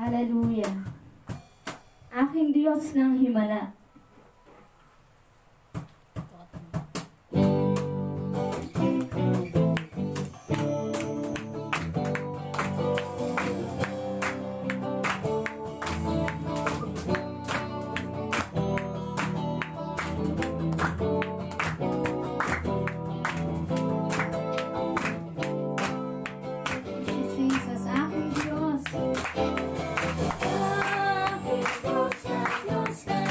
Hallelujah. Aking Diyos ng himala. Jesus, aking Diyos. Aking Diyos na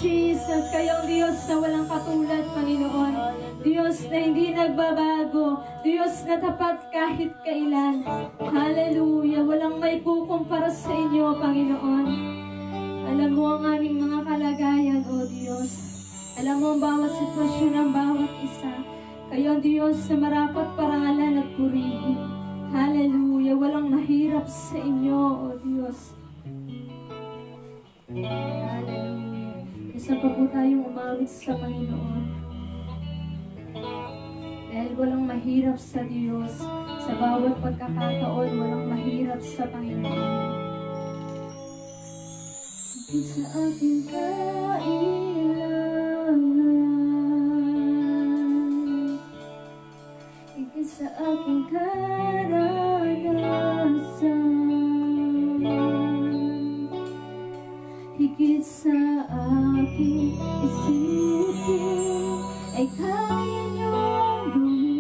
Jesus. Kayo ang Diyos na walang katulad, Panginoon. Diyos na hindi nagbabago. Diyos na tapat kahit kailan. Hallelujah. Walang may kukumpara sa inyo, Panginoon. Alam mo ang aming mga kalagayan, O Diyos. Alam mo ang bawat sitwasyon ng bawat isa. Kayo ang Diyos na marapat parangalan at purihin. Hallelujah. Walang mahirap sa inyo, O Diyos. Hallelujah. Isa pa po tayong umawit sa Panginoon. Dahil walang mahirap sa Diyos. Sa bawat pagkakataon, walang mahirap sa Panginoon. Higit sa aking kailangan, higit sa aking karanasan, higit sa aking isipin, ay kaya niyong gawin.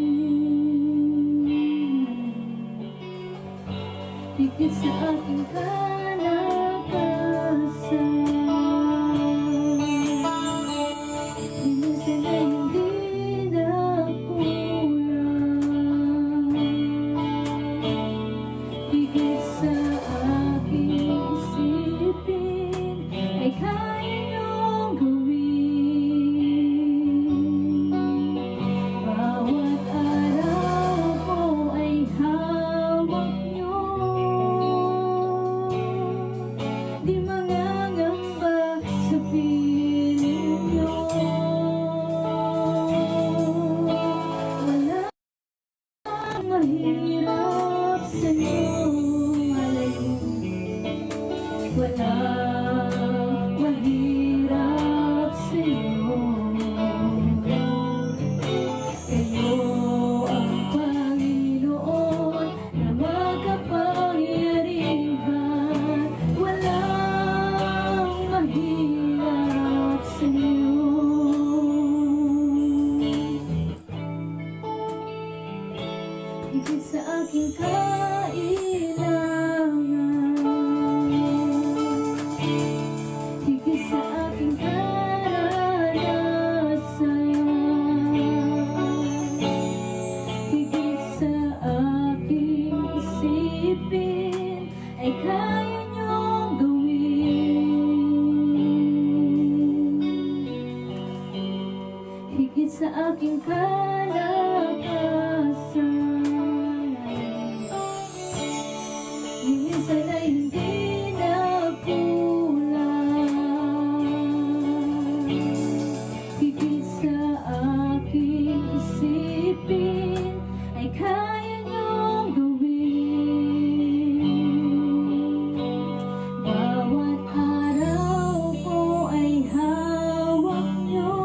Higit sa aking kalakasan, minsan ay hindi na kulang. Higit sa aking isipin, ay kaya niyong gawin. Bawat araw ko ay hawak niyo. Di mangangamba sa piling niyo. Walang mahirap sa inyo. Walang mahirap sa inyo. Kayo ang Panginoon na makapangyarihan. Walang mahirap sa inyo. Higit sa aking kailangan, higit sa aking karanasan, higit sa aking isipin, ay kaya niyong gawin. Higit sa aking kalakasan, minsan ay hindi na kulang. Higit sa aking isipin, ay kaya niyong gawin. Bawat araw ko ay hawak niyo.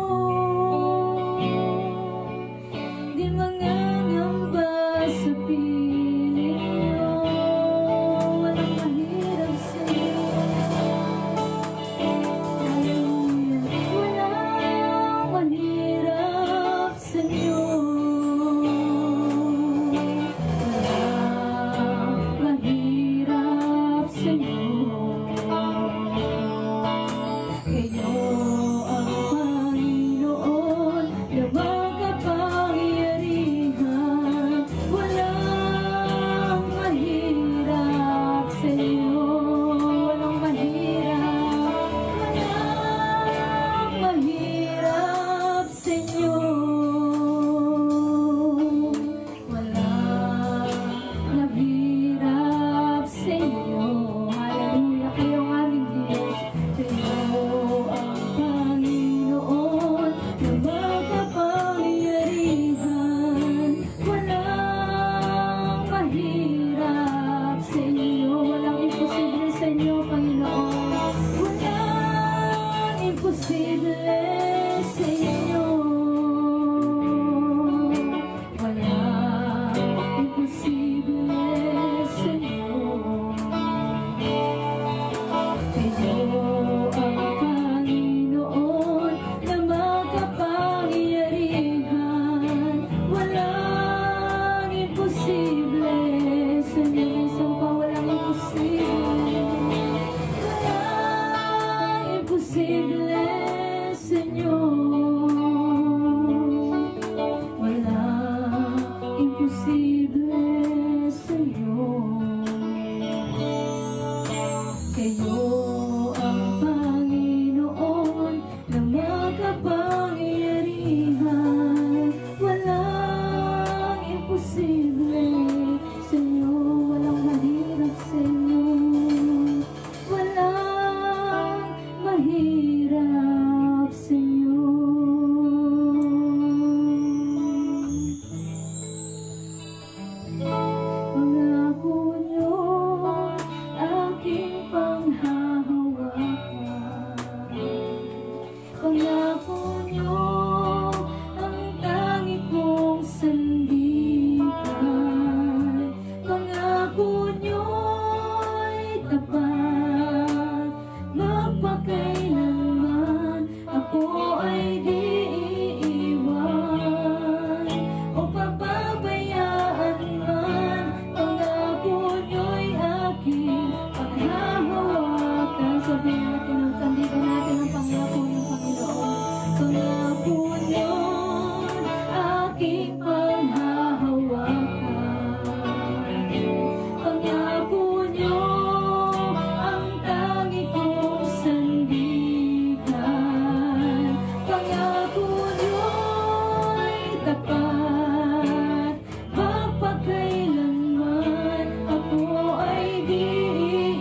Pangako niyo ang tangi kong sandigan. Pangako niyo'y tapat, magpakailanman ako ay di iiwan o pababayaan man. Pangako niyo'y aking paghahawakan. Sabihin natin ang sandigan natin ang pangako ng Panginoon. Pangako niyo'y aking paghahawakan. Pangako niyo ang tangi kong sandigan. Pangako niyo'y tapat, magpakailanman ako ay di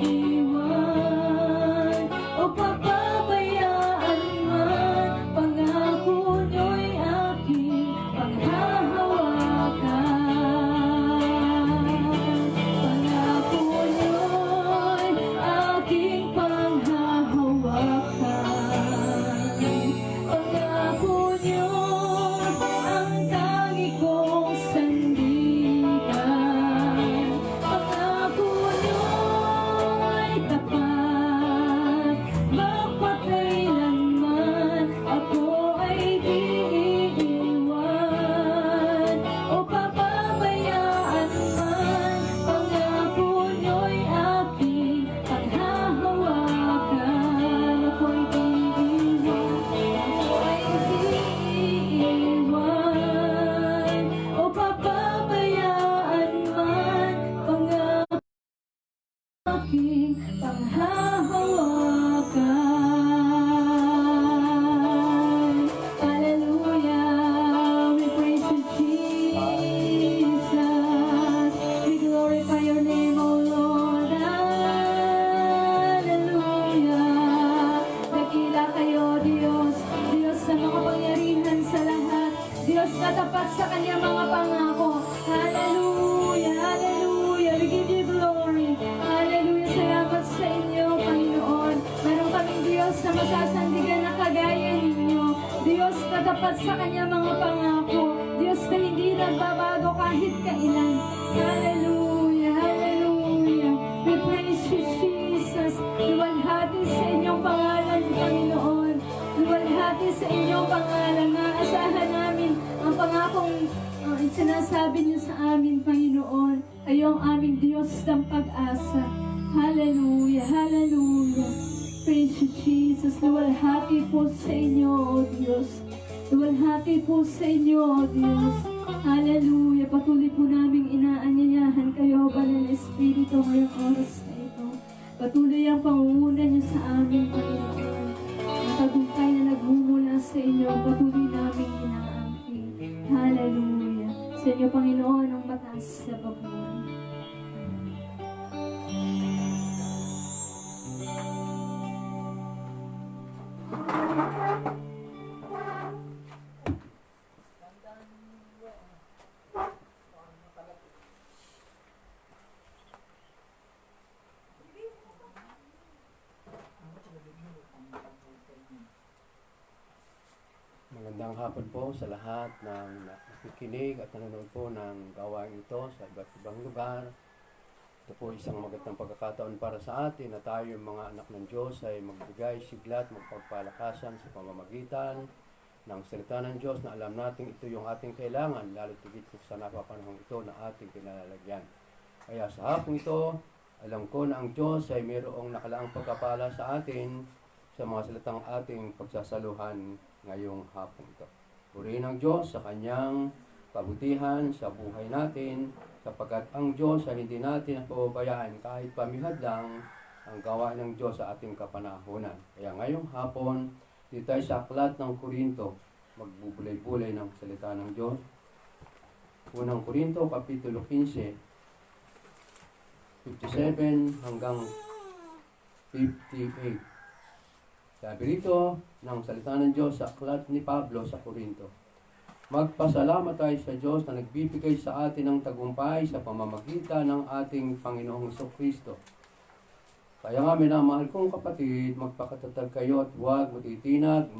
iiwan o papabayaan man. Pangako niyo'y aking paghahawakan. Pangako niyo'y aking paghahawakan. Pangako niyo ang tangi kong sandigan. Pangako niyo'y tapat, magpakailanman ako ay di iiwan o papabayaan man. Pangako niyo'y aking paghahawakan. Ako'y di iiwan, ako'y di iiwan o papabayaan man. Pangako aking panghahawakan. Hallelujah. We praise you, Jesus. We glorify your name, O Lord. Hallelujah. Dakila kayo, Diyos. Diyos na makapangyarihan sa lahat. Diyos na tapat sa kanyang mga pangako. Hallelujah. Hallelujah. We give you glory. Hallelujah. Salamat sa inyo, Panginoon. Meron kaming Diyos na masasandigan na kagaya ninyo. Diyos na tapat sa kanyang mga pangako. Diyos na hindi nagbabago kahit kailan. Hallelujah. Hallelujah. We praise you, Jesus. Luwalhati sa inyong pangalan, Panginoon. Luwalhati sa inyong pangalan. Maasahan namin ang pangakong sinasabi niyo sa amin, Panginoon. Kayo ang aming Diyos ng pag-asa. Hallelujah. Hallelujah. Praise you, Jesus. Luwalhati po sa inyo, O Diyos. Luwalhati po sa inyo, O Diyos. Hallelujah. Patuloy po naming inaanyayahan kayo, Banal na Espiritu, ngayong oras na ito. Patuloy ang pangunguna niyo sa amin, Panginoon. Ang tagumpay na nagmumula sa inyo, patuloy naming inaangkin. Hallelujah. Sa inyo, Panginoon, ang mataas na pagbuhan. Magandang hapon po sa lahat ng nakikinig at nanonood po ng gawain ito sa iba't ibang lugar. Ito po isang magandang pagkakataon para sa atin na tayo mga anak ng Diyos ay magbigay sigla at magpagpalakasan sa pamamagitan ng salita ng Diyos na alam natin ito yung ating kailangan, lalo tigit sa napapanahong ito na ating kinalalagyan. Kaya sa hapong ito, alam ko na ang Diyos ay mayroong nakalaang pagkapala sa atin sa mga salitang ating pagsasaluhan ngayong hapon ito. Purihin ang Diyos sa kanyang kabutihan sa buhay natin, sapagkat ang Diyos ay hindi natin pababayaan kahit pamihad lang ang gawain ng Diyos sa ating kapanahunan. Kaya ngayong hapon, dito tayo sa aklat ng Korinto, magbubulay-bulay ng salita ng Diyos. Unang Korinto, Kapitulo 15, 57 hanggang 58. Sabi rito ng salita ng Diyos sa aklat ni Pablo sa Korinto. Magpasalamat tayo sa Diyos na nagbibigay sa atin ng tagumpay sa pamamagitan ng ating Panginoong Kristo. Kaya nga, minamahal kong kapatid, magpakatatag kayo at huwag matitinag,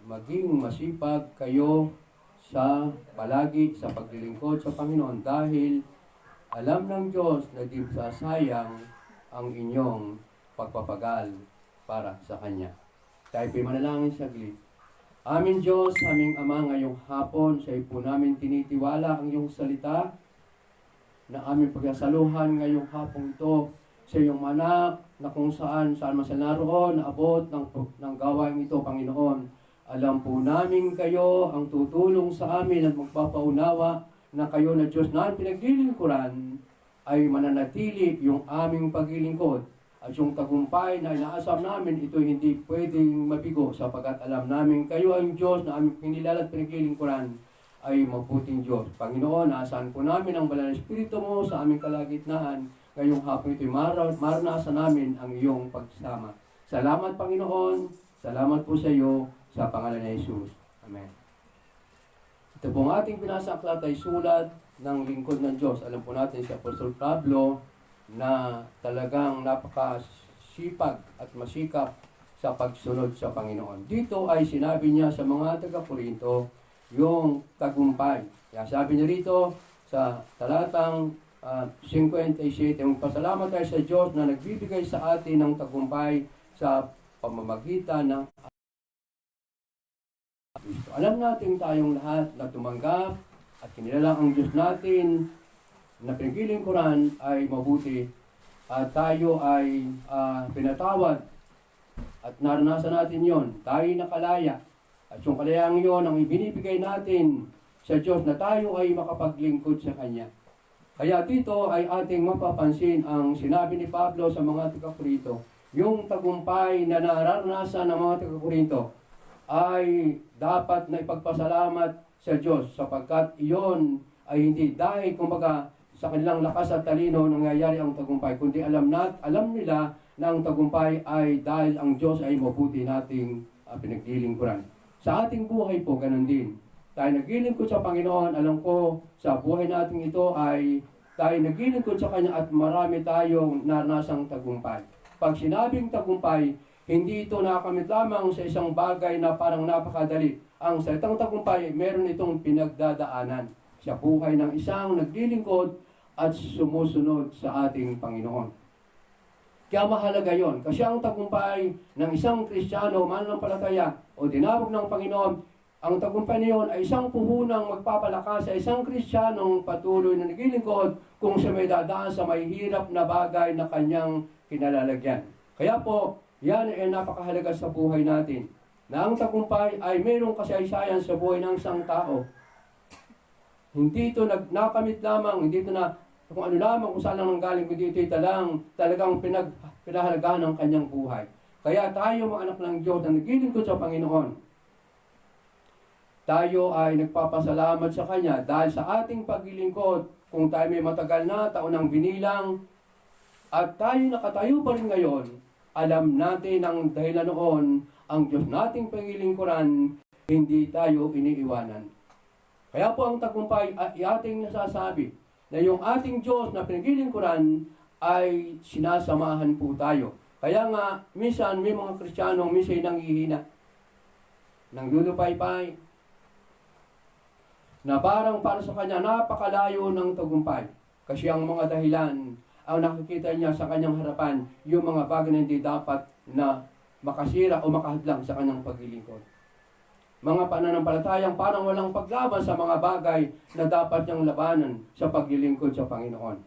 maging masipag kayo sa palagi sa paglilingkod sa Panginoon dahil alam ng Diyos na di sasayang ang inyong pagpapagal para sa Kanya. Tayo po'y manalangin saglit. Aming Diyos, aming Ama, ngayong hapon, sa iyo po namin tinitiwala ang iyong salita na aming pagkasaluhan ngayong hapon ito sa iyong anak na kung saan man sa naroon, naabot ng gawain ito, Panginoon. Alam po namin kayo ang tutulong sa amin at magpapaunawa na kayo na Diyos na pinaglilingkuran ay mananatili yung aming paglilingkod. At yung tagumpay na inaasam namin, ito hindi pwedeng mabigo sapagkat alam namin kayo ang Diyos na aming pinilala at pinaglilingkuran ay mabuting Diyos. Panginoon, naasahan po namin ang banal na Espiritu mo sa aming kalagitnaan. Ngayong hapon ito'y maranasan namin ang iyong pagsama. Salamat, Panginoon. Salamat po sa iyo sa pangalan ni Jesus. Amen. Ito pong ating pinasa aklat ay sulat ng lingkod ng Diyos. Alam po natin si Apostol Pablo na talagang napakasipag at masikap sa pagsunod sa Panginoon. Dito ay sinabi niya sa mga taga-Korinto yung tagumpay. Kaya sabi niya rito sa talatang 57, magpasalamat tayo sa Diyos na nagbibigay sa atin ng tagumpay sa pamamagitan ng Kristo. Alam natin tayong lahat na tumanggap at kinilala ang Diyos natin na pinaglilingkuran ay mabuti at tayo ay pinatawad at naranasan natin yon. Tayo nakalaya at yung kalayaan yon ang ibinibigay natin sa Diyos na tayo ay makapaglingkod sa Kanya. Kaya dito ay ating mapapansin ang sinabi ni Pablo sa mga taga-Korinto. Yung tagumpay na naranasan ng mga taga-Korinto ay dapat na ipagpasalamat sa Diyos sapagkat iyon ay hindi dahil kumbaga sa kanilang lakas at talino nangyayari ang tagumpay, kundi alam nila na ang tagumpay ay dahil ang Diyos ay mabuti nating pinaglilingkuran. Sa ating buhay po, ganun din. Tayo naglilingkod sa Panginoon, alam ko sa buhay natin ito ay tayo naglilingkod sa Kanya at marami tayong naranasang tagumpay. Pag sinabing tagumpay, hindi ito nakakamit lamang sa isang bagay na parang napakadali. Ang salitang tagumpay, meron itong pinagdadaanan sa buhay ng isang naglilingkod at sumusunod sa ating Panginoon. Kaya mahalaga yon kasi ang tagumpay ng isang Kristiyano, mananampalataya o dinarog ng Panginoon, ang tagumpay niyon ay isang puhunang magpapalakas sa isang Kristiyanong patuloy na naglilingkod kung siya may dadaan sa may hirap na bagay na kanyang kinalalagyan. Kaya po, yan ay napakahalaga sa buhay natin. Na ang tagumpay ay mayroong kasaysayan sa buhay ng isang tao. Hindi ito nakamit lamang, hindi ito na kung ano lamang, kung saan lang nanggaling, kundi ito talagang pinahalagahan ng kanyang buhay. Kaya tayo mga anak ng Diyos na naglilingkod sa Panginoon, tayo ay nagpapasalamat sa Kanya dahil sa ating paglilingkod, kung tayo may matagal na taon ng binilang, at tayo nakatayo pa rin ngayon, alam natin ang dahilan noon, ang Diyos nating paglilingkuran, hindi tayo iniiwanan. Kaya po ang tagumpay ay ating nasasabi na yung ating Diyos na pinaglilingkuran ay sinasamahan po tayo. Kaya nga, minsan may mga Kristiyanong minsan nanghihina, nanglulupay-pay, na parang para sa kanya napakalayo ng tagumpay. Kasi ang mga dahilan, ang nakikita niya sa kanyang harapan, yung mga bagay na hindi dapat na makasira o makahadlang sa kanyang paglilingkod. Mga pananampalatayang parang walang paglaban sa mga bagay na dapat niyang labanan sa paglilingkod sa Panginoon.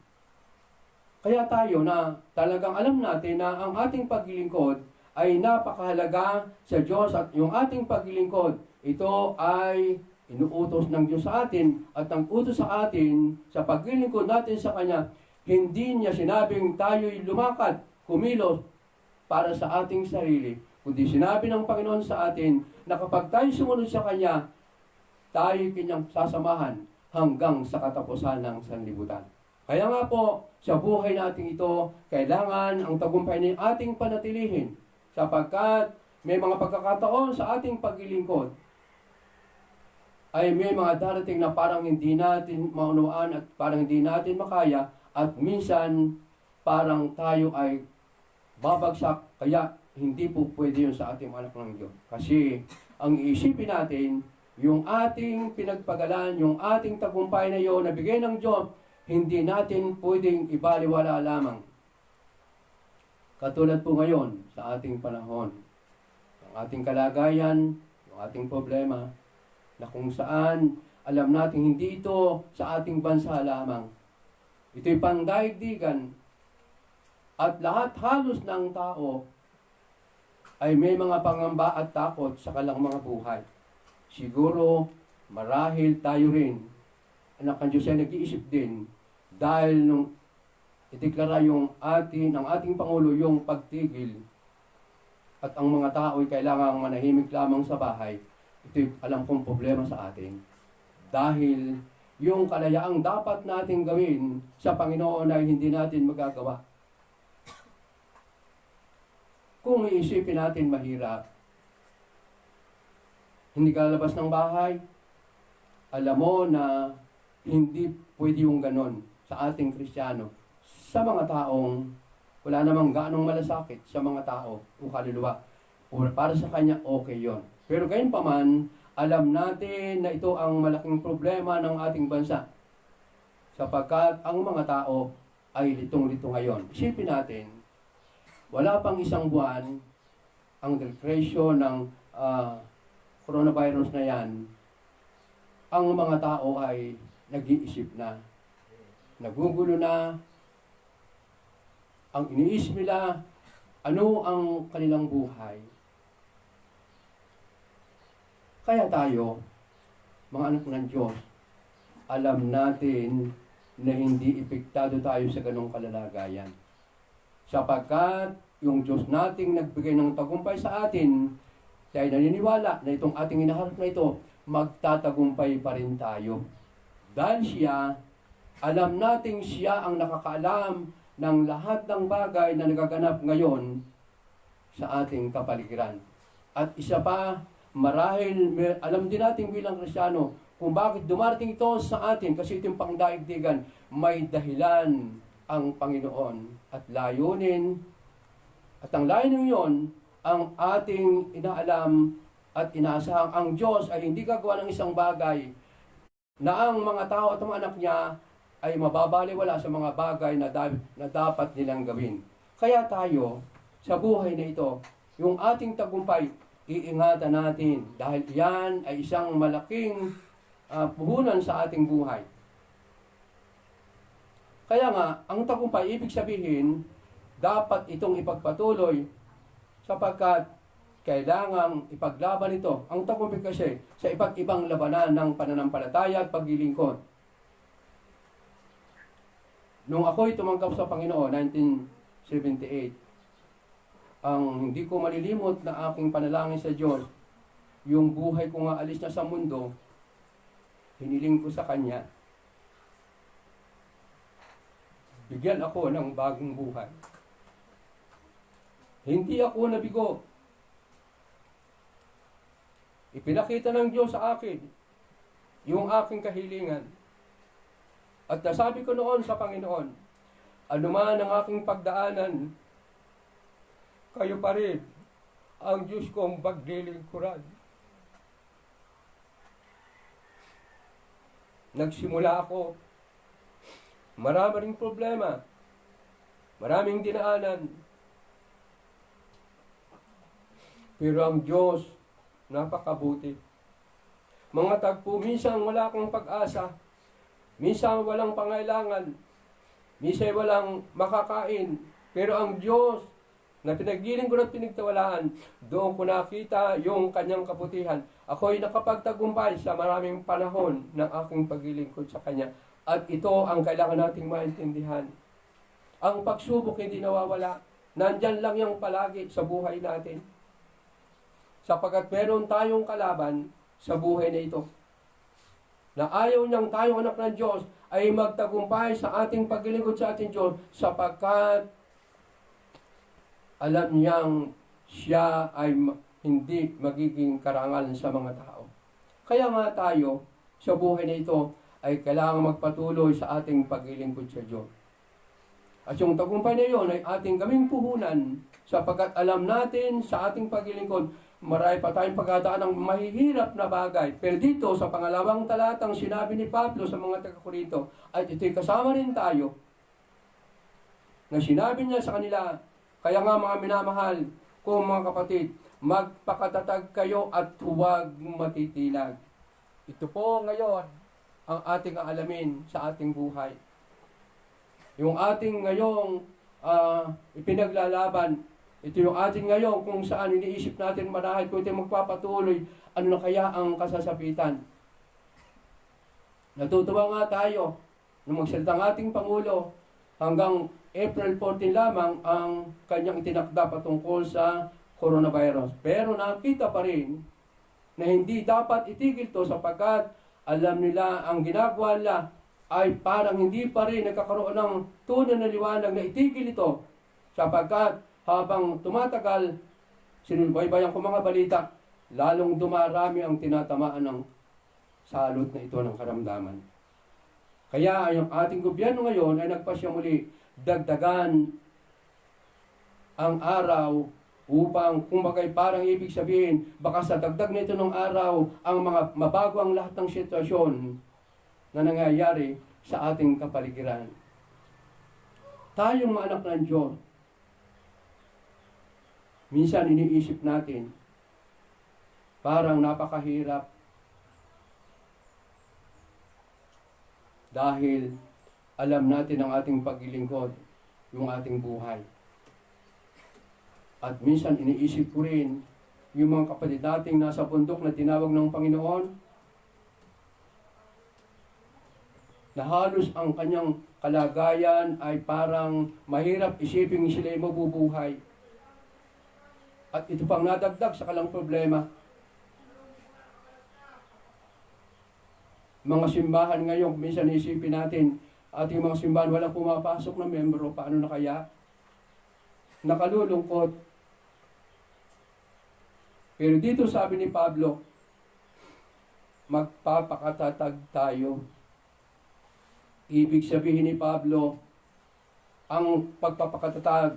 Kaya tayo na talagang alam natin na ang ating paglilingkod ay napakahalaga sa Diyos at yung ating paglilingkod, ito ay inuutos ng Diyos sa atin at ang utos sa atin sa paglilingkod natin sa Kanya, hindi niya sinabing tayo'y lumakad, kumilos para sa ating sarili, kundi sinabi ng Panginoon sa atin na kapag tayo sumunod sa Kanya, tayo'y Kanyang sasamahan hanggang sa katapusan ng sanlibutan. Kaya nga po, sa buhay natin ito, kailangan ang tagumpay na ating panatilihin sapagkat may mga pagkakataon sa ating paglilingkod ay may mga darating na parang hindi natin maunawaan at parang hindi natin makaya at minsan parang tayo ay babagsak. Kaya hindi po pwede yun sa ating anak ng Diyos. Kasi ang iisipin natin, yung ating pinagpagalan, yung ating tagumpay na yun, nabigay ng Diyos, hindi natin pwedeng ibaliwala lamang. Katulad po ngayon sa ating panahon, ang ating kalagayan, yung ating problema, na kung saan alam natin hindi ito sa ating bansa lamang. Ito'y pangdaigdigan at lahat halos ng tao ay may mga pangamba at takot sa kanilang mga buhay. Siguro, marahil tayo rin, anak ng Diyos ay nag-iisip din dahil nung ideklara ang ating Pangulo yung pagtigil at ang mga tao ay kailangang manahimik lamang sa bahay, ito'y alam kong problema sa atin. Dahil yung kalayaang dapat natin gawin sa Panginoon ay hindi natin magagawa. Kung iisipin natin mahirap, hindi ka lalabas ng bahay, alam mo na hindi pwede yung ganon sa ating Kristiyano. Sa mga taong wala namang gaanong malasakit sa mga tao o kaluluwa. O para sa kanya, okay yon. Pero gayon pa man, alam natin na ito ang malaking problema ng ating bansa. Sapagkat ang mga tao ay litong-lito ngayon. Isipin natin, wala pang isang buwan ang declaration ng coronavirus na yan, ang mga tao ay nag-iisip na, nagugulo na, ang iniisip nila, ano ang kanilang buhay. Kaya tayo, mga anak ng Diyos, alam natin na hindi epektado tayo sa ganong kalalagayan. Sapagkat yung Diyos nating nagbigay ng tagumpay sa atin, tayo naniniwala na itong ating hinaharap na ito, magtatagumpay pa rin tayo. Dahil siya, alam nating siya ang nakakaalam ng lahat ng bagay na nagaganap ngayon sa ating kapaligiran. At isa pa, marahil alam din natin bilang Kristiyano kung bakit dumarating ito sa atin, kasi itong pangdaigdigan, may dahilan ang Panginoon at layunin. At ang layunin yon, ang ating inaalam at inaasahang ang Diyos ay hindi gagawa ng isang bagay na ang mga tao at mga anak niya ay mababaliwala sa mga bagay na dapat nilang gawin. Kaya tayo, sa buhay na ito, yung ating tagumpay, iingatan natin dahil yan ay isang malaking puhunan sa ating buhay. Kaya nga, ang tagumpay, ibig sabihin, dapat itong ipagpatuloy sapagkat kailangang ipaglaban ito. Ang tagumpay kasi sa iba't ibang labanan ng pananampalataya at paglilingkod. Nung ako'y tumangkap sa Panginoon, 1978, ang hindi ko malilimot na aking panalangin sa Diyos, yung buhay ko nga alis na sa mundo, hiniling ko sa Kanya, bigyan ako ng bagong buhay. Hindi ako nabigo. Ipinakita ng Diyos sa akin yung aking kahilingan. At nasabi ko noon sa Panginoon, anuman ang aking pagdaanan, kayo pa rin ang Diyos kong paglilingkuran. Nagsimula ako, marami ring problema, maraming dinaanan, pero ang Diyos, napakabuti. Mga tagpo, minsan wala akong pag-asa, minsan walang pangailangan, minsan walang makakain, pero ang Diyos, na pinaggiling ko at pinagtawalaan, doon ko nakita yung kanyang kabutihan. Ako'y nakapagtagumpay sa maraming panahon ng aking paglilingkod sa Kanya. At ito ang kailangan nating maintindihan. Ang pagsubok hindi nawawala. Nandyan lang yung palagi sa buhay natin. Sapagkat meron tayong kalaban sa buhay na ito. Na ayaw niyang tayong anak ng Diyos ay magtagumpay sa ating paglilingkod sa ating Diyos sapagkat alam niyang siya ay hindi magiging karangal sa mga tao. Kaya nga tayo sa buhay na ito ay kailangan magpatuloy sa ating paglilingkod sa Diyos. At yung tagumpay na yun ay ating kaming puhunan sapagkat alam natin sa ating paglilingkod, marami pa tayong pagdadaan ng mahihirap na bagay. Pero dito sa pangalawang talatang sinabi ni Pablo sa mga taga-Korinto, at ito'y kasama rin tayo, na sinabi niya sa kanila, kaya nga mga minamahal ko mga kapatid, magpakatatag kayo at huwag matitilag. Ito po ngayon ang ating aalamin sa ating buhay. Yung ating ngayong ipinaglalaban, ito yung ating ngayon kung saan iniisip natin marahil kung ito magpapatuloy, ano na kaya ang kasasapitan. Natutuwa nga tayo nung magsalita ang ating Pangulo hanggang April 14 lamang ang kanyang itinakda patungkol sa coronavirus. Pero nakita pa rin na hindi dapat itigil to sapagkat alam nila ang ginagawa nila ay parang hindi pa rin nagkakaroon ng tunay na liwanag na itigil ito sapagkat habang tumatagal, sinubaybayan ko mga balita, lalong dumarami ang tinatamaan ng salot na ito ng karamdaman. Kaya yung ating gobyerno ngayon ay nagpasya muli dagdagan ang araw upang kumbagay parang ibig sabihin, baka sa dagdag nito ng araw, ang mga mabago ang lahat ng sitwasyon na nangyayari sa ating kapaligiran. Tayong mga anak ng Diyos, minsan iniisip natin, parang napakahirap dahil alam natin ang ating paglilingkod, yung ating buhay. At minsan iniisip ko rin yung mga kapatid nating nasa bundok na tinawag ng Panginoon na halos ang kanyang kalagayan ay parang mahirap isipin sila ay mabubuhay. At ito pang nadagdag sa kalang problema. Mga simbahan ngayon, minsan isipin natin, ating mga simbahan walang pumapasok na membro, paano na kaya? Nakalulungkot. Pero dito sabi ni Pablo, magpapakatatag tayo. Ibig sabihin ni Pablo, ang pagpapakatatag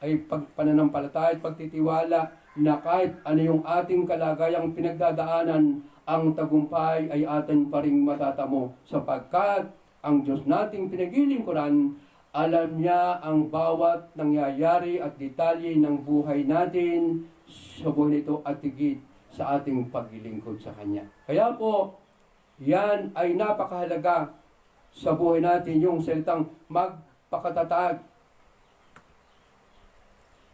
ay pananampalataya at pagtitiwala na kahit ano yung ating kalagayang pinagdadaanan, ang tagumpay ay atin pa rin matatamo sapagkat ang Diyos nating pinaglilingkuran, alam niya ang bawat nangyayari at detalye ng buhay natin sa buhay nito at higit sa ating paglilingkod sa Kanya. Kaya po, yan ay napakahalaga sa buhay natin yung salitang magpakatatag.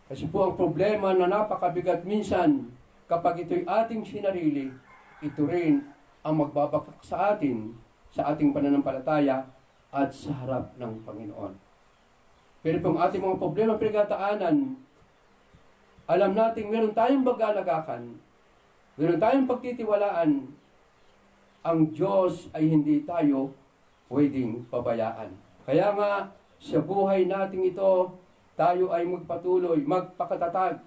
Kasi po ang problema na napakabigat minsan kapag ito'y ating sinarili, ito rin ang magbabakak sa atin sa ating pananampalataya at sa harap ng Panginoon. Pero kung ating mga problema pinagdadaanan, alam natin meron tayong bagalagakan, meron tayong pagtitiwalaan, ang Diyos ay hindi tayo pwedeng pabayaan. Kaya nga, sa buhay nating ito, tayo ay magpatuloy, magpakatatag.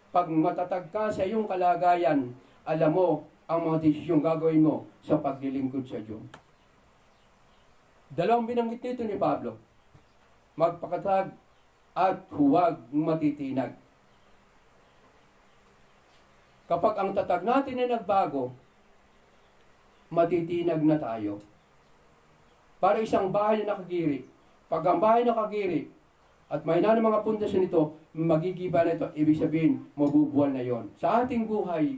Pag matatag ka sa iyong kalagayan, alam mo ang mga desisyong gagawin mo sa paglilingkod sa Diyos. Dalawang binanggit nito ni Pablo, magpakatatag at huwag matitinag. Kapag ang tatag natin ay nagbago, matitinag na tayo. Para isang bahay na nakagiri. Pag ang bahay nakagiri, at may na ng mga pundasyon nito, magigiba na ito, ibig sabihin, mabubuwal na yon. Sa ating buhay,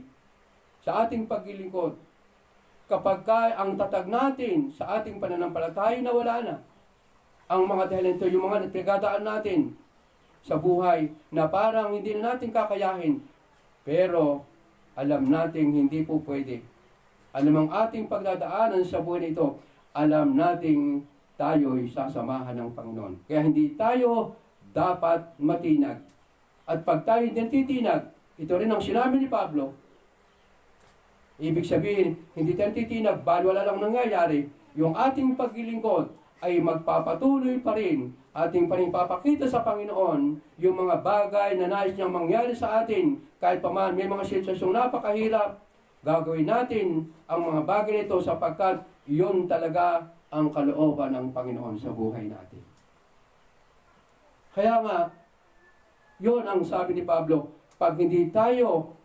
sa ating paglilingkod, kapag ang tatag natin sa ating pananampalataya na wala na, ang mga dahilan ito, yung mga pinagdadaan natin sa buhay, na parang hindi na natin kakayahin, pero alam natin hindi po pwede. Alam ang ating pagdadaanan sa buhay nito, alam nating tayo'y sasamahan ng Panginoon. Kaya hindi tayo dapat matinag. At pag tayo hindi titinag, ito rin ang sinabi ni Pablo, ibig sabihin, hindi tayo titinag, bali wala lang nangyayari, yung ating paglilingkod ay magpapatuloy pa rin, ating pa rin papakita sa Panginoon yung mga bagay na nais niyang mangyari sa atin, kahit pa man may mga sitwasyong napakahirap, gagawin natin ang mga bagay nito sapagkat yun talaga ang kalooban ng Panginoon sa buhay natin. Kaya nga, yon ang sabi ni Pablo, pag hindi tayo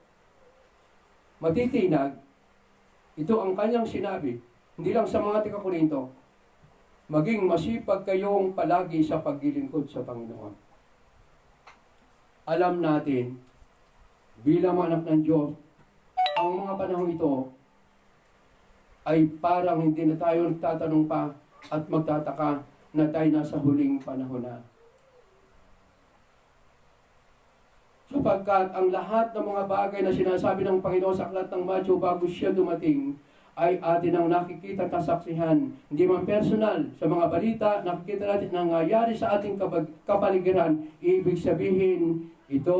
matitinag, ito ang kanyang sinabi, hindi lang sa mga taga-Korinto, maging masipag kayong palagi sa paglilingkod sa Panginoon. Alam natin, bilang anak ng Diyos, ang mga panahon ito ay parang hindi na tayo nagtatanong pa at magtataka na tayo nasa huling panahon na. Sapagkat ang lahat ng mga bagay na sinasabi ng Panginoon sa aklat ng Matthew bago siya dumating, ay atin ang nakikita at nasaksihan. Hindi man personal, sa mga balita, nakikita natin nangyayari sa ating kapaligiran. Ibig sabihin, ito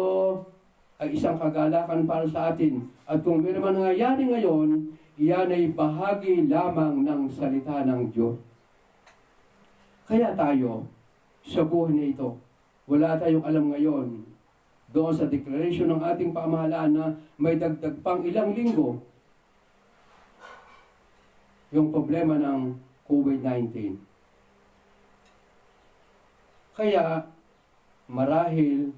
ay isang kagalakan para sa atin. At kung meron man nangyayari ngayon, iyan ay bahagi lamang ng salita ng Diyos. Kaya tayo, sa buhay na ito, wala tayong alam ngayon doon sa declaration ng ating pamahalaan na may dagdag pang ilang linggo yung problema ng COVID-19. Kaya, marahil,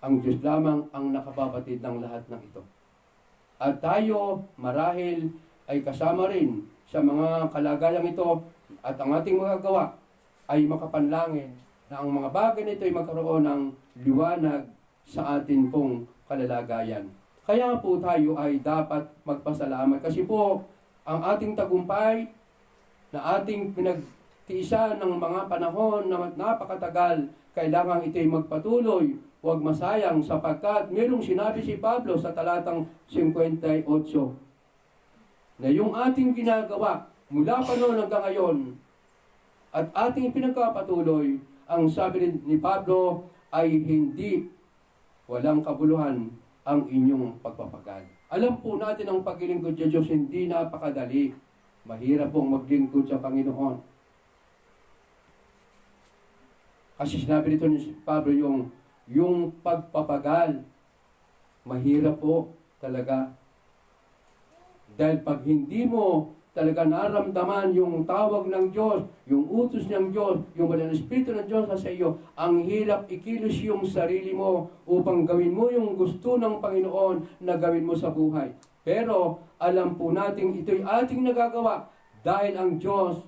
ang Diyos lamang ang nakapabatid ng lahat ng ito. At tayo, marahil, ay kasama rin sa mga kalagayang ito at ang ating magagawa ay makapanlangin na ang mga bagay nito ay magkaroon ng liwanag sa atin pong kalalagayan. Kaya po tayo ay dapat magpasalamat kasi po ang ating tagumpay na ating pinagtiisan ng mga panahon na napakatagal, kailangan ito'y magpatuloy, huwag masayang sapagkat mayroong sinabi si Pablo sa talatang 58 na yung ating ginagawa mula pa noon hanggang ngayon at ating pinagkapatuloy, ang sabi ni Pablo ay hindi walang kabuluhan ang inyong pagpapagal. Alam po natin ang paglilingkod sa Diyos hindi napakadali. Mahirap pong maglingkod sa Panginoon. Kasi sinabi nito ni Pablo yung pagpapagal, mahirap po talaga. Dahil pag hindi mo talaga naramdaman yung tawag ng Diyos, yung utos ng Diyos, yung banal na Espiritu ng Diyos sa iyo, ang hirap ikilos yung sarili mo upang gawin mo yung gusto ng Panginoon na gawin mo sa buhay. Pero alam po natin ito'y ating nagagawa dahil ang Diyos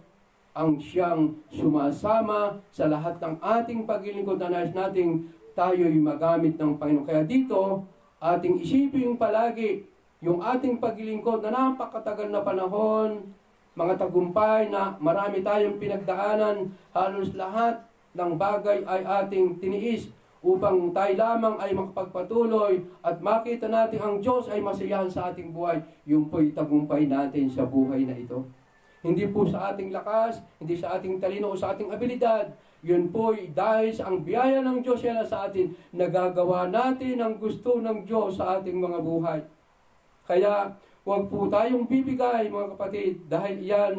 ang siyang sumasama sa lahat ng ating paglilingkod na nais nating tayo'y magamit ng Panginoon. Kaya dito, ating isipin palagi yung ating paglilingkod na napakatagal na panahon, mga tagumpay na marami tayong pinagdaanan, halos lahat ng bagay ay ating tiniis upang tayo lamang ay makapagpatuloy at makita natin ang Diyos ay masiyahan sa ating buhay. Yung po'y tagumpay natin sa buhay na ito. Hindi po sa ating lakas, hindi sa ating talino o sa ating abilidad. Yun po'y dahil sa ang biyaya ng Diyos yan sa atin, nagagawa natin ang gusto ng Diyos sa ating mga buhay. Kaya, huwag po tayong bibigay, mga kapatid, dahil iyan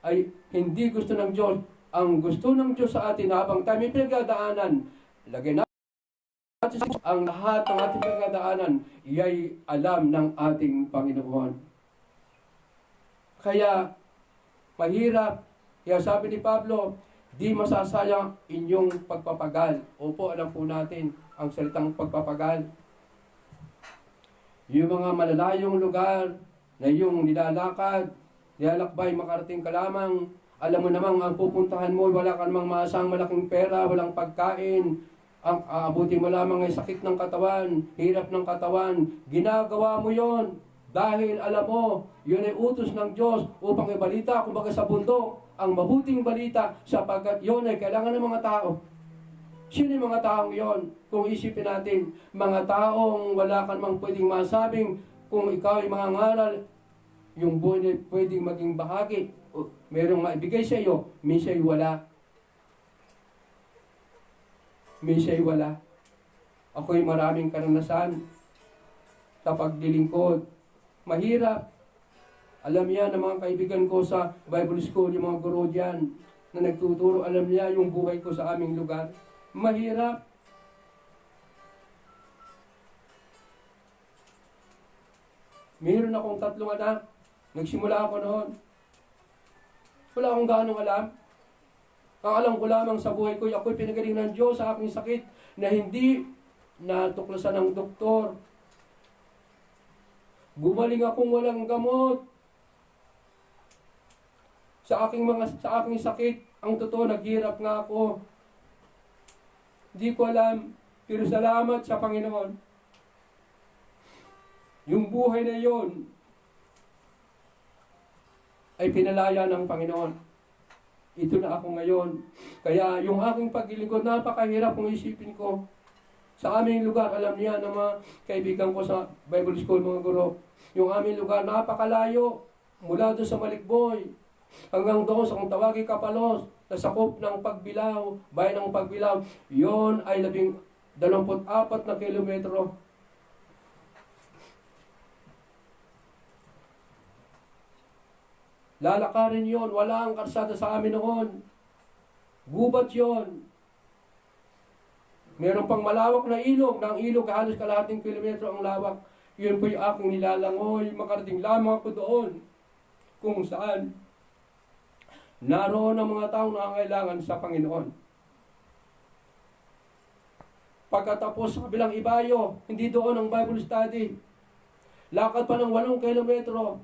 ay hindi gusto ng Diyos. Ang gusto ng Diyos sa atin habang tayo may pinagdadaanan, lagay natin ang lahat ng ating pinagdadaanan, iyay alam ng ating Panginoon. Kaya, mahirap. Kaya sabi ni Pablo, di masasayang inyong pagpapagal. Opo, alam po natin ang salitang pagpapagal. Yung mga malalayong lugar na yung nilalakad, nilalakbay, makarating ka lamang, alam mo namang ang pupuntahan mo, wala ka namang maasang malaking pera, walang pagkain, ang aabuti mo lamang ay sakit ng katawan, hirap ng katawan, ginagawa mo yon dahil alam mo, yun ay utos ng Diyos upang ibalita, kumbaga sa bundok, ang mabuting balita sapagkat yun ay kailangan ng mga tao. Sino yung mga taong yon? Kung isipin natin, mga taong wala ka namang pwedeng masabing kung ikaw ay mangangaral, yung buhay na pwedeng maging bahagi. O, merong maibigay sa iyo, minsa'y wala. Minsa'y wala. Ako'y maraming karanasan sa paglilingkod. Mahirap. Alam niya ng mga kaibigan ko sa Bible School, yung mga guro diyan na nagtuturo, alam niya yung buhay ko sa aming lugar. Mahirap. Mayroon akong 3 anak. Nagsimula ako noon. Wala akong ganong alam. Ang alam ko lamang sa buhay ko, ako'y pinagaling ng Diyos sa aking sakit na hindi natuklasan ng doktor. Gumaling akong walang gamot sa aking sakit. Ang totoo, naghirap nga ako. Hindi ko alam, pero salamat sa Panginoon. Yung buhay na yon ay pinalaya ng Panginoon. Ito na ako ngayon. Kaya yung aking paglilingkod, napakahirap kung isipin ko. Sa aming lugar, alam niya ng mga kaibigan ko sa Bible School, mga guro, yung aming lugar, napakalayo. Mula doon sa Malikboy, hanggang doon sa kung tawagin Kapalos, na sakop ng Pagbilao, bayan ng Pagbilao, yon ay 24 na kilometro. Lalakarin yon, wala ang karsada sa amin noon. Gubat yon. Meron pang malawak na ilog, na ang ilog halos kalahating kilometro ang lawak. Yun po yung aking nilalangoy, makarating lamang ako doon. Kung saan naroon ang mga taong nangangailangan sa Panginoon. Pagkatapos sa kabilang ibayo, hindi doon ang Bible study. Lakad pa ng 8 kilometro.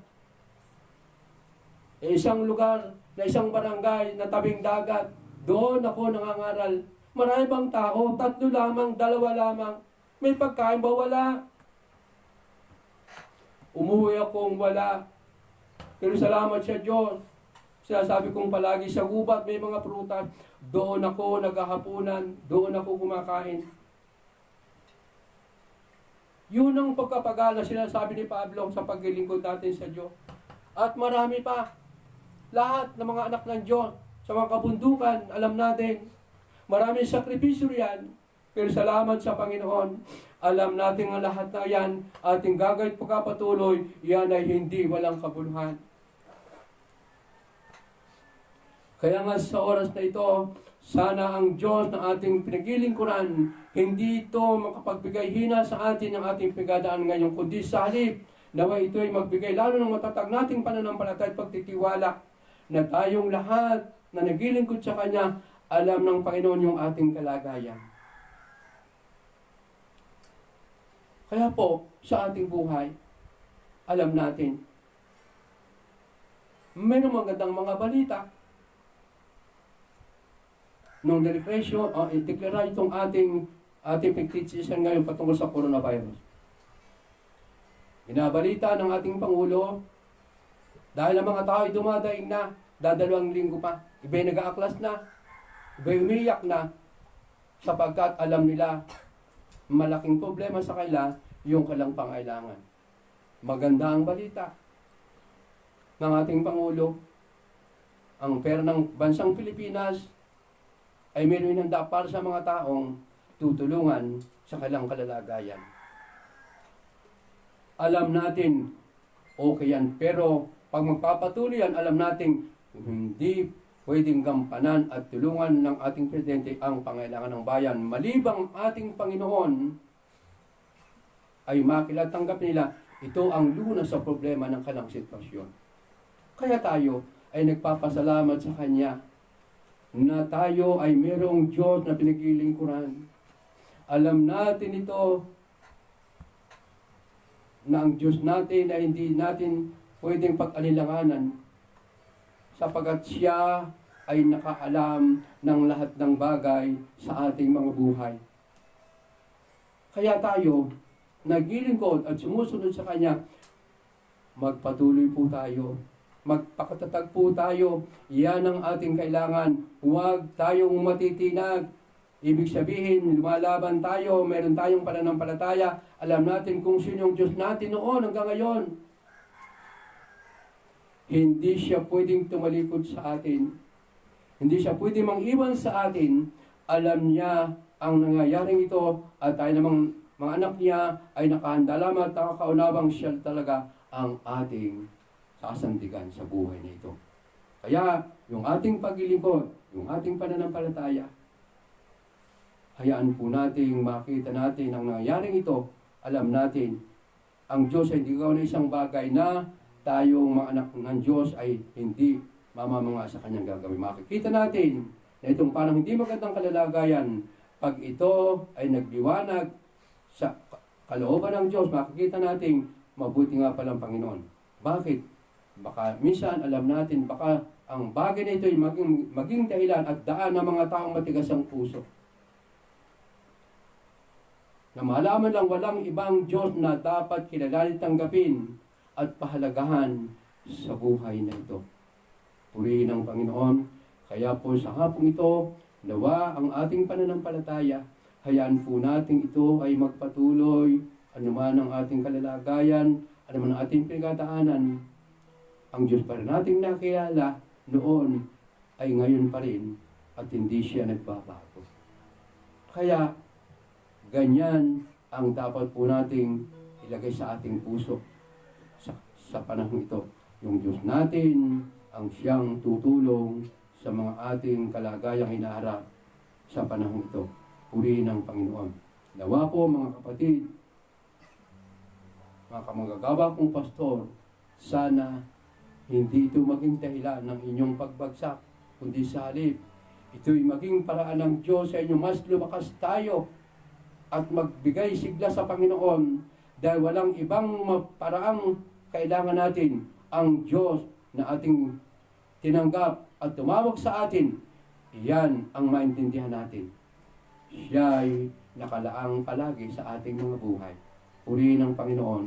Isang lugar, na isang barangay, na tabing dagat. Doon ako nangangaral. Marami bang tao? 3 lamang, 2 lamang. May pagkain ba? Wala. Umuwi akong wala. Pero salamat sa Diyos. Sinasabi kong palagi sa gubat may mga prutas. Doon ako naghahapunan. Doon ako kumakain. Yun ang pagkapagala sinasabi ni Pablo sa paglilingkod natin sa Diyos. At marami pa. Lahat ng mga anak ng Diyos sa mga kabundukan, alam natin, maraming sakripisyo yan. Pero salamat sa Panginoon. Alam natin ang lahat na yan. Ating gagawin pagkapatuloy. Yan ay hindi walang kabuluhan. Kaya nga sa oras na ito, sana ang Diyos na ating pinagilingkuran, hindi ito makapagbigay hina sa atin ng ating pinagdaan ngayon, kundi sa halip, nawa ito ay magbigay lalo ng matatag nating pananampalataya at pagtitiwala na tayong lahat na nagilingkod sa Kanya, alam ng Panginoon yung ating kalagayan. Kaya po, sa ating buhay, alam natin, mayroong magandang mga balita. Nung declaration, i-declare itong ating pagtitisan ngayon patungkol sa coronavirus. Binabalita ng ating Pangulo, dahil ang mga tao ay dumadaing na, 2 linggo pa, iba'y nag-aaklas na, iba'y umiyak na, sapagkat alam nila, malaking problema sa kanila, yung kailang pangailangan. Maganda ang balita ng ating Pangulo. Ang pera ng bansang Pilipinas ay meron hinanda para sa mga taong tutulungan sa kailang kalalagayan. Alam natin, okay yan. Pero pag magpapatuloy yan, alam natin, hindi pwedeng gampanan at tulungan ng ating Presidente ang pangailangan ng bayan. Malibang ating Panginoon ay makilatanggap nila, ito ang lunas sa problema ng kanilang sitwasyon. Kaya tayo ay nagpapasalamat sa Kanya na tayo ay merong Diyos na pinagilingkuran. Alam natin ito na ang Diyos natin ay hindi natin pwedeng pag-alilanganan sapagat siya ay nakaalam ng lahat ng bagay sa ating mga buhay. Kaya tayo, naglilingkod at sumusunod sa Kanya, magpatuloy po tayo. Magpakatatag po tayo. Yan ang ating kailangan. Huwag tayong matitinag. Ibig sabihin, lumalaban tayo, meron tayong pananampalataya. Alam natin kung sino yung Diyos natin noon hanggang ngayon. Hindi siya pwedeng tumalikod sa atin. Hindi siya pwedeng mang-iwan sa atin. Alam niya ang nangyayaring ito at tayo namang mga anak niya ay nakahanda lamang at nakakaunawang siya talaga ang ating sasandigan sa buhay na ito. Kaya, yung ating paglilingkod, yung ating pananampalataya, hayaan po nating makita natin ang nangyayaring ito. Alam natin, ang Diyos ay hindi gawa na isang bagay na tayong mga anak ng Diyos ay hindi mamamanga sa Kanyang gagawin. Makikita natin na itong parang hindi magandang kalalagayan, pag ito ay nagliwanag sa kalooban ng Diyos, makikita natin mabuti nga palang Panginoon. Bakit? Baka minsan alam natin, baka ang bagay na ito ay maging dahilan at daan ng mga taong matigas ang puso. Na malaman lang walang ibang Diyos na dapat kilalanin, tanggapin at pahalagahan sa buhay na ito. Purihin ang Panginoon. Kaya po sa hapong ito, nawa ang ating pananampalataya, hayaan po natin ito ay magpatuloy, anuman ang ating kalalagayan, anuman ang ating pinagdaanan. Ang Diyos pa rin nating nakilala noon ay ngayon pa rin at hindi siya nagbabago. Kaya, ganyan ang dapat po nating ilagay sa ating puso sa panahon ito. Yung Diyos natin ang siyang tutulong sa mga ating kalagayang hinaharap sa panahon ito. Purihin ang Panginoon. Nawa po mga kapatid, mga kamagagawa kong pastor, sana hindi ito maging dahilan ng inyong pagbagsak, kundi sa halip, ito'y maging paraan ng Diyos sa inyo, mas lumakas tayo at magbigay sigla sa Panginoon dahil walang ibang paraang kailangan natin. Ang Diyos na ating tinanggap at tumawag sa atin, iyan ang maintindihan natin. Siya ay nakalaang palagi sa ating mga buhay. Purihin ang Panginoon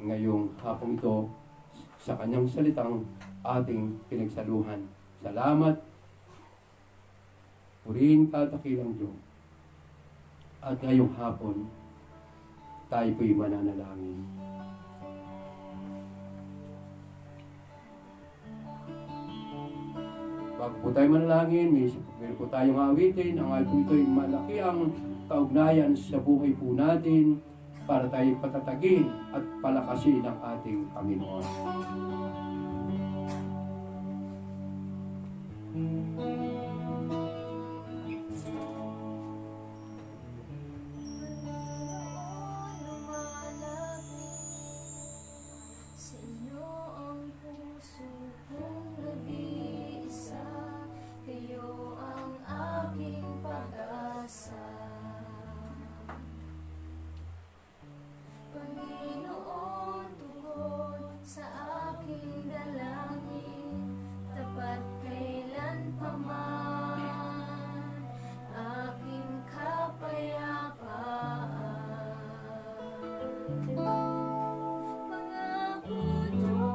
ngayong hapong ito sa kanyang salitang ating pinagsaluhan. Salamat. Purihin ka, dakilang Diyos. At ngayong hapon, tayo po'y mananalangin. Bago po tayo manalangin, meron po tayong awitin. Ang awitin ito ay malaki ang kaugnayan sa buhay po natin para tayo patatagin at palakasin ang ating Panginoon. Panginoon, tungkol sa aking dalangin, tapat kailanpaman, aking kapayapaan. Pangako niyo,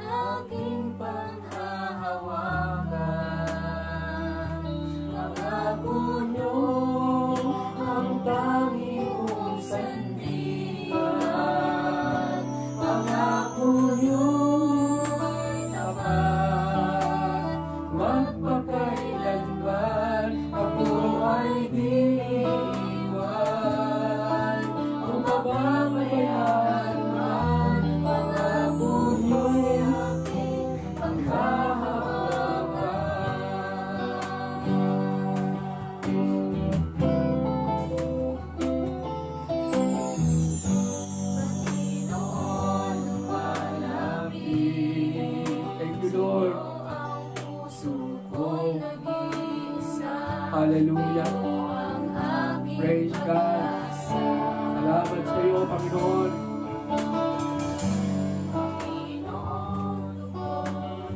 aking panghahawakan. Pangako niyo, ang tanging kong sandigan. Pangako niyo'y tapat, magpakailanman ako ay di iiwan. Kung mababayaan man, pangako niyo'y aking panghahawakan. Panginoon, lumalapit. Thank you, Lord. Ang puso ko'y nag-iisa. Hallelujah. Ang aking Praise God. pag-asa. Salamat sa iyo, Panginoon. Panginoon, tungkol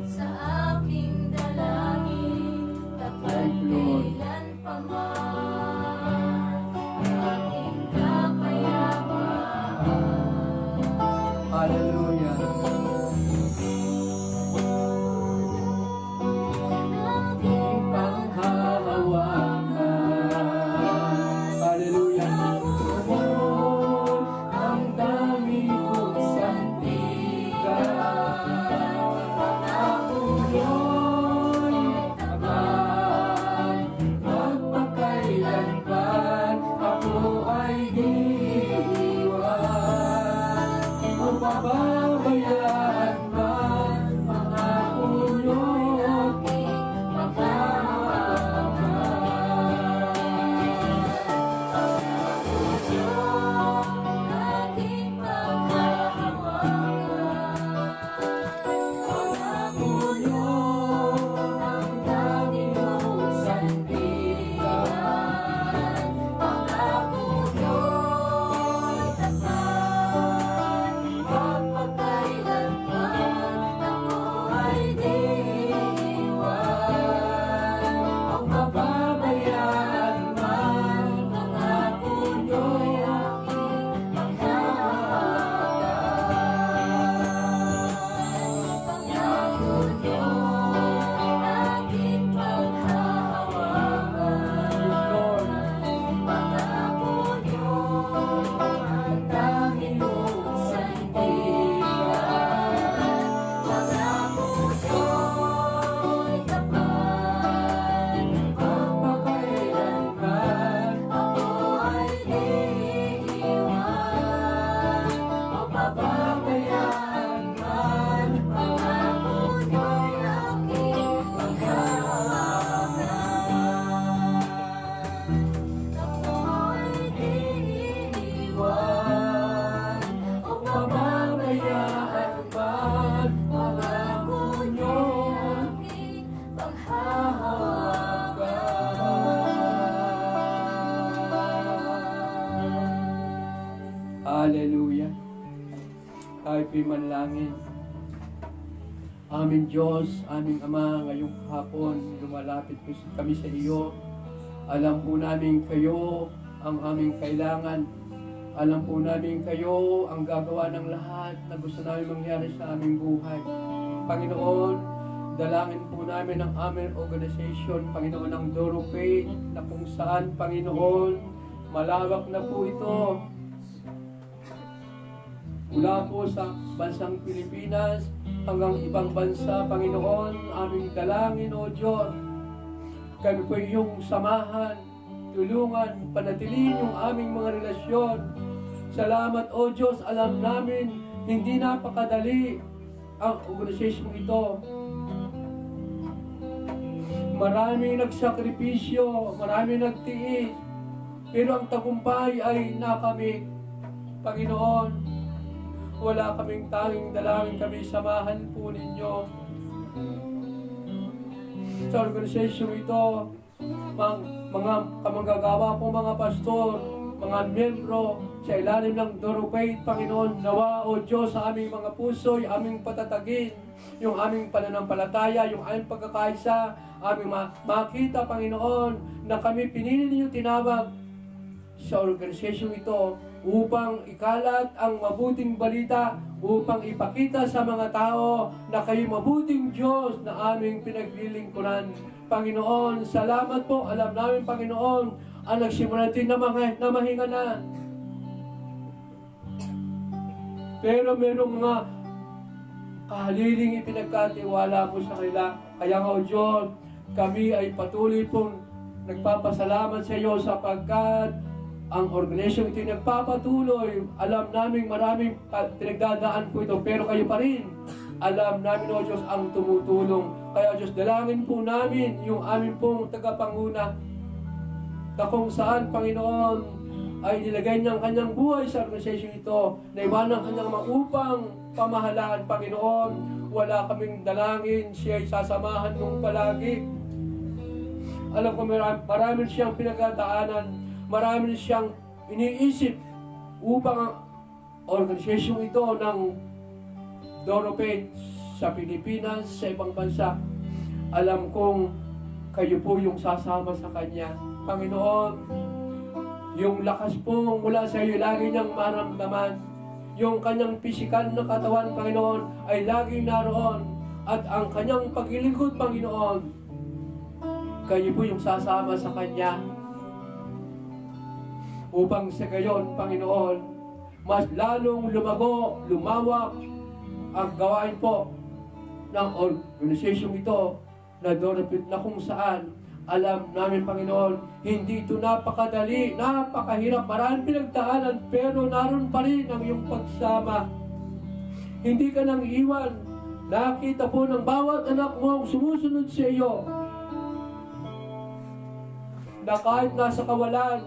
sa aking dalangin, tapat Thank you, Lord. kailanpaman, aking kapayapaan. Hallelujah. Aking Panghahawakan. po'y manlangin. Aming Diyos, aming Ama, ngayong hapon, lumalapit po kami sa iyo. Alam po namin kayo ang aming kailangan. Alam po namin kayo ang gagawa ng lahat na gusto namin mangyari sa aming buhay. Panginoon, dalangin po namin ang aming organization, Panginoon, ng Doro Faith, na kung saan, Panginoon, malawak na po ito. Mula po sa bansang Pilipinas hanggang ibang bansa, Panginoon, aming dalangin, O Diyos. Kami po iyong samahan, tulungan, panatilihin yung aming mga relasyon. Salamat, O Diyos, alam namin, hindi napakadali ang organisasyon ito. Marami nagsakripisyo, marami nagtiis, pero ang tagumpay ay nakamit. Panginoon, wala kaming tanging dalangin, kami samahan po ninyo. Sa organisasyon ito, mga kamanggagawa po, mga pastor, mga membro, sa ilalim ng Doro Faith, Panginoon, nawa, O Diyos, sa aming mga puso, aming patatagin, yung aming pananampalataya, yung aming pagkakaisa, aming makita, Panginoon, na kami pinili niyo tinawag sa organisasyon ito upang ikalat ang mabuting balita, upang ipakita sa mga tao na kayo mabuting Diyos na aming pinaglilingkuran. Panginoon, salamat po. Alam namin, Panginoon, ang nagsimula natin na mahinga na. Pero merong mga kahaliling ipinagkatiwala mo sa kanila. Kaya nga, O Diyos, kami ay patuloy pong nagpapasalamat sa iyo sapagkat ang organisasyon ito nagpapatuloy. Alam namin maraming pinagdadaan po ito, pero kayo pa rin. Alam namin, O Diyos, ang tumutulong. Kaya, O Diyos, dalangin po namin yung aming pong tagapanguna na kung saan, Panginoon, ay nilagay niyang kanyang buhay sa organisasyon ito, na iwanan kanyang maupang pamahalaan, Panginoon. Wala kaming dalangin, siya ay sasamahan mong palagi. Alam ko marami siyang pinagdadaanan, marami siyang iniisip upang ang organisasyon ito ng Doro Faith sa Pilipinas, sa ibang bansa. Alam kong kayo po yung sasama sa kanya. Panginoon, yung lakas po mula sa iyo, lagi niyang maramdaman. Yung kanyang pisikal na katawan, Panginoon, ay laging naroon. At ang kanyang paglilingkod, Panginoon, kayo po yung sasama sa kanya. Upang sa gayon, Panginoon, mas lalong lumago, lumawak ang gawain po ng organisasyon ito na Doro Faith, na kung saan alam namin, Panginoon, hindi ito napakadali, napakahirap, maraming pinagdaanan, pero naroon pa rin ang iyong pagsama. Hindi ka nang iwan. Nakita po ng bawat anak mo ang sumusunod sa iyo, na kahit nasa kawalan,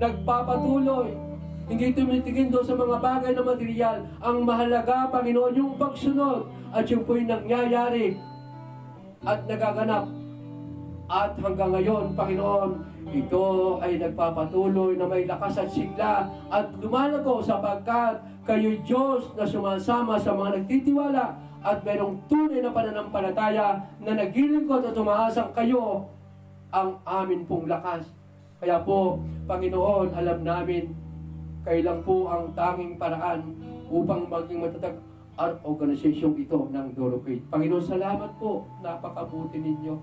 nagpapatuloy, hindi tumitingin doon sa mga bagay na material. Ang mahalaga, Panginoon, yung pagsunod at yung po'y nangyayari at nagaganap. At hanggang ngayon, Panginoon, ito ay nagpapatuloy na may lakas at sigla at lumalago sapagkat kayo'y Diyos na sumasama sa mga nagtitiwala at mayroong tunay na pananampalataya na naglilingkod at umaasang kayo ang amin pong lakas. Kaya po, Panginoon, alam namin, kayo lang po ang tanging paraan upang maging matatag ang organisasyong ito ng Doro Faith. Panginoon, salamat po. Napakabuti ninyo.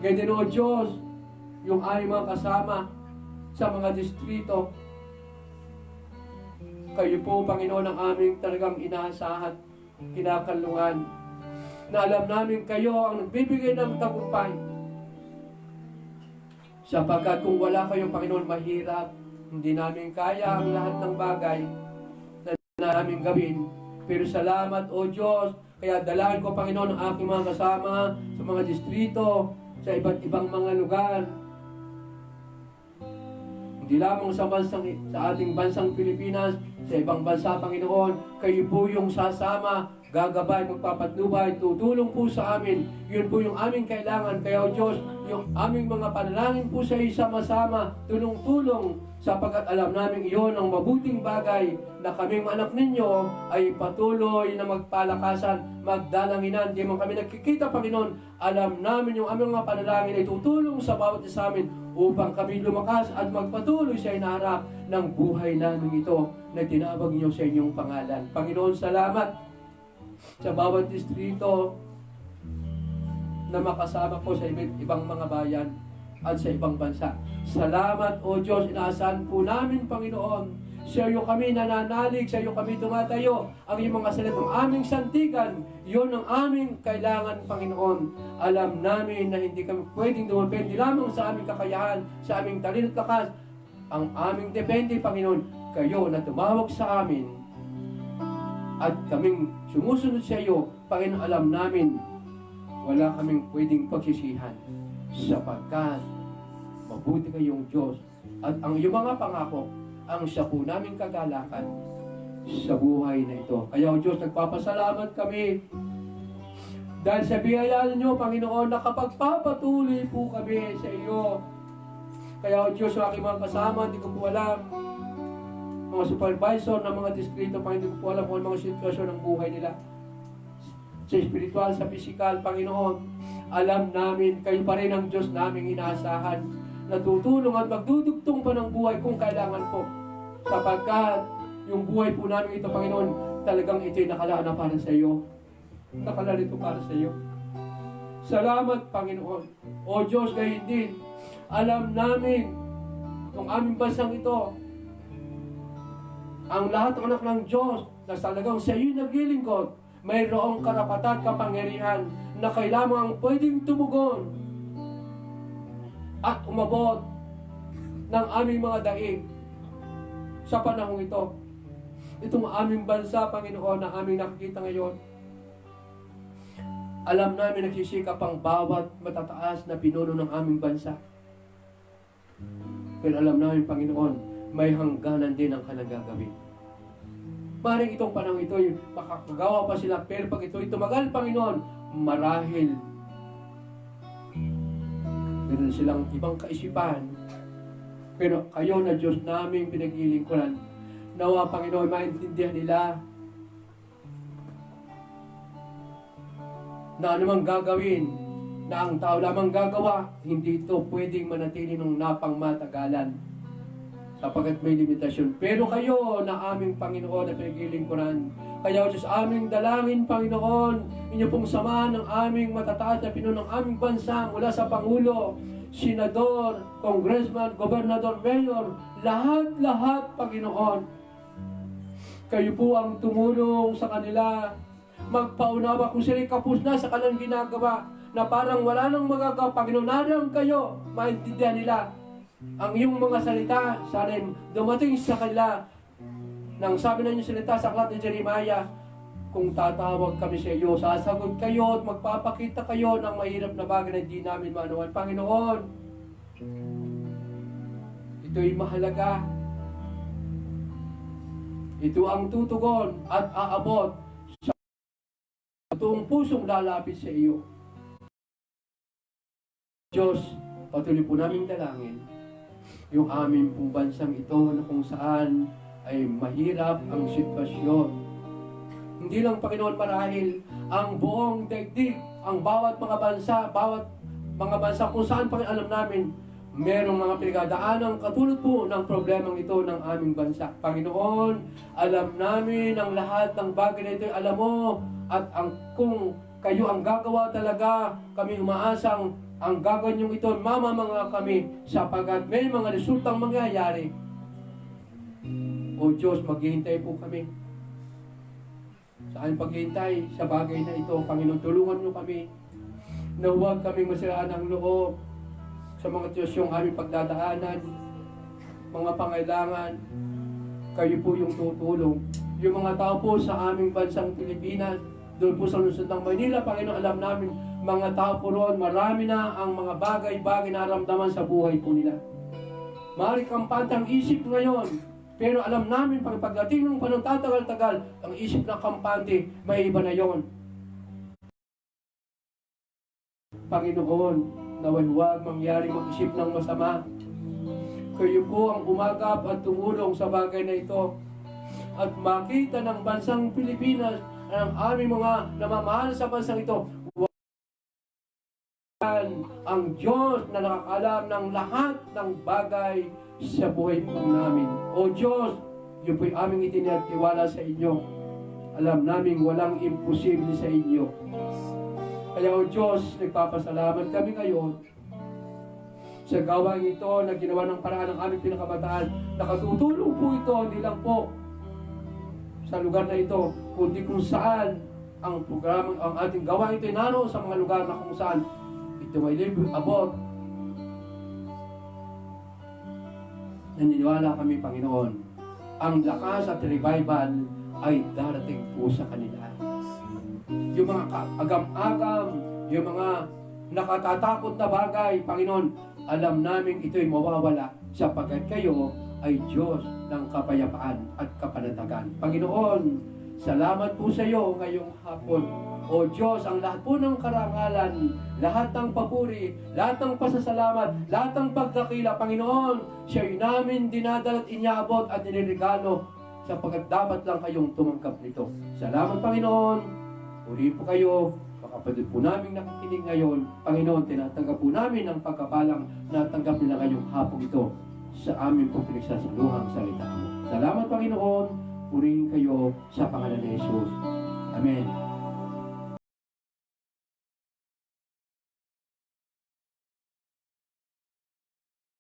Ngayon din, O Diyos, yung aming mga kasama sa mga distrito, kayo po, Panginoon, ang aming talagang inaasahan, kinakalungan, na alam namin kayo ang nagbibigay ng tagumpay. Sapagkat kung wala kayo, Panginoon, mahirap, hindi namin kaya ang lahat ng bagay na namin gawin. Pero salamat, O Diyos, kaya dalangin ko, Panginoon, ang aking mga kasama sa mga distrito, sa iba't ibang mga lugar. Hindi lamang sa ating bansang Pilipinas, sa ibang bansa, Panginoon, kayo po yung sasama gagabay, magpapatnubay, tutulong po sa amin. Yun po yung aming kailangan. Kaya o Diyos, yung aming mga panalangin po sa iyo sama-sama, tulong-tulong, sapagkat alam namin iyon ang mabuting bagay na kaming anak ninyo ay patuloy na magpalakasan, magdalanginan. Di man kami nagkikita, Panginoon, alam namin yung aming mga panalangin ay tutulong sa bawat isa amin upang kami lumakas at magpatuloy sa inaharap ng buhay namin ito na tinawag niyo sa inyong pangalan. Panginoon, salamat sa bawat distrito na makasama po sa ibang mga bayan at sa ibang bansa. Salamat, O Diyos, inaasahan po namin, Panginoon, sa iyo kami nananalig, sa iyo kami tumatayo, ang iyong mga salitang aming santigan, yun ang aming kailangan, Panginoon. Alam namin na hindi kami pwedeng dumepende lamang sa aming kakayahan, sa aming talino at lakas. Ang aming depende, Panginoon, kayo na tumawag sa amin at kaming sumusunod sa iyo. Panginoon, alam namin wala kaming pwedeng pagsisihan sapagkat mabuti kayong Diyos at ang iyong mga pangako ang siya po naming kagalakan sa buhay na ito. Kaya o Diyos, nagpapasalamat kami dahil sa biyaya ninyo, Panginoon, nakapagpapatuloy po kami sa iyo. Kaya o Diyos, sa aking mga kasama, hindi ko po alam, mga supervisor ng mga distrito, Panginoon, hindi ko po alam kung ano mga sitwasyon ng buhay nila. Sa spiritual, sa physical, Panginoon, alam namin, kayo pa rin ang Diyos naming inaasahan, na tutulong at magdudugtong pa ng buhay kung kailangan po. Sapagkat yung buhay po namin ito, Panginoon, talagang ito'y nakalaan na para sa iyo. Nakalaan ito para sa iyo. Salamat, Panginoon. O Diyos, gayon din, alam namin, kung aming bansang ito, ang lahat ng anak ng Diyos na talagang sa iyo naglilingkod, mayroong karapatan, kapangyarihan na kailangang pwedeng tumugon at umabot ng aming mga daig sa panahong ito. Itong aming bansa, Panginoon, na aming nakikita ngayon, alam namin nagsisikap ang bawat matataas na pinuno ng aming bansa. Pero alam namin, Panginoon, may hangganan din ang kanilang gagawin. Maring itong panahon ito, makakagawa pa sila, pero pag ito'y tumagal, Panginoon, marahil meron silang ibang kaisipan. Pero kayo na Diyos naming pinaglilingkuran, nawa, Panginoon, maintindihan nila na anumang gagawin, na ang tao lamang gagawa, hindi ito pwedeng manatili ng napangmatagalan sapagkat may limitasyon. Pero kayo na aming Panginoon na pinaglilingkuran, kaya Diyos aming dalangin, Panginoon, inyo pong samahan ng aming matataas na pinuno ng aming bansa mula sa Pangulo, Senador, Congressman, Gobernador, Mayor, lahat-lahat, Panginoon. Kayo po ang tumulong sa kanila, magpaunawa kung sila'y kapos na sa kanilang ginagawa, na parang wala nang magagawa, Panginoon, narang kayo, maintindihan nila ang iyong mga salita, sana dumating sa kanila nang sabi na inyong salita sa aklat ni Jeremiah, kung tatawag kami sa iyo, sasagot kayo at magpapakita kayo ng mahirap na bagay na hindi namin maanuhan. Panginoon, ito'y mahalaga. Ito ang tutugon at aabot sa tuong pusong lalapit sa iyo. Diyos, patuloy po namin dalangin yung aming pong bansang ito na kung saan ay mahirap ang sitwasyon. Hindi lang, Panginoon, marahil ang buong daigdig, ang bawat mga bansa kung saan, Panginoon, alam namin, merong mga pinagdaanan katulad po ng problemang ito ng aming bansa. Panginoon, alam namin ang lahat ng bagay na ito, alam mo, at kung kayo ang gagawa talaga, kami umaasang ang gagawin niyong ito, mamamanga kami sapagkat may mga resultang mangyayari. O Diyos, maghihintay po kami. Saan paghihintay sa bagay na ito? Panginoon, tulungan niyo kami na huwag kaming masiraan ng loob sa mga tiyasyong aming pagdadaanan, mga pangailangan. Kayo po yung tutulong. Yung mga tao po sa aming bansang Pilipinas, doon po sa lungsod ng Maynila, Panginoon, alam namin, mga tao po roon, marami na ang mga bagay-bagay na naramdaman sa buhay po nila. Maaari kang pantang isip ngayon, Pero alam namin, pagdating ng panong tatagal-tagal, ang isip ng kampante, may iba na yon. Panginoon, naway huwag mangyaring mag-isip ng masama. Kayo po ang umagap at tumulong sa bagay na ito. At makita ng bansang Pilipinas ang aming mga namamahal sa bansang ito. Ang Diyos na nakakalam ng lahat ng bagay sa buhay po namin. O Diyos, yun po'y aming itinatiwala sa inyo. Alam namin walang imposible sa inyo. Kaya o Diyos, nagpapasalamat kami ngayon sa gawain ito na ginawa ng paraan ng aming pinakabataan. Nakatutulong po ito, hindi lang po sa lugar na ito, kundi kung saan ang programa, ang ating gawain ito ay naroon sa mga lugar na kung saan ito may libre abot. Naniniwala kami, Panginoon, ang lakas at revival ay darating po sa kanila. Yung mga agam-agam, yung mga nakatatakot na bagay, Panginoon, alam namin ito'y mawawala sapagkat kayo ay Diyos ng kapayapaan at kapanatagan. Panginoon, salamat po sa iyo ngayong hapon. O Diyos, ang lahat po ng karangalan, lahat ng papuri, lahat ng pasasalamat, lahat ng pagkakila, Panginoon, siya'y namin dinadala at inyaabot at niliregalo sapagkat dapat lang kayong tumanggap nito. Salamat, Panginoon. Uli po kayo, kapatid po namin nakikinig ngayon, Panginoon, tinatanggap po namin ang pagkapalang natanggap nila ngayong hapon ito sa aming po pinagsasaluhang salita mo. Salamat, Panginoon. Purihin kayo sa pangalan ni Jesus. Amen.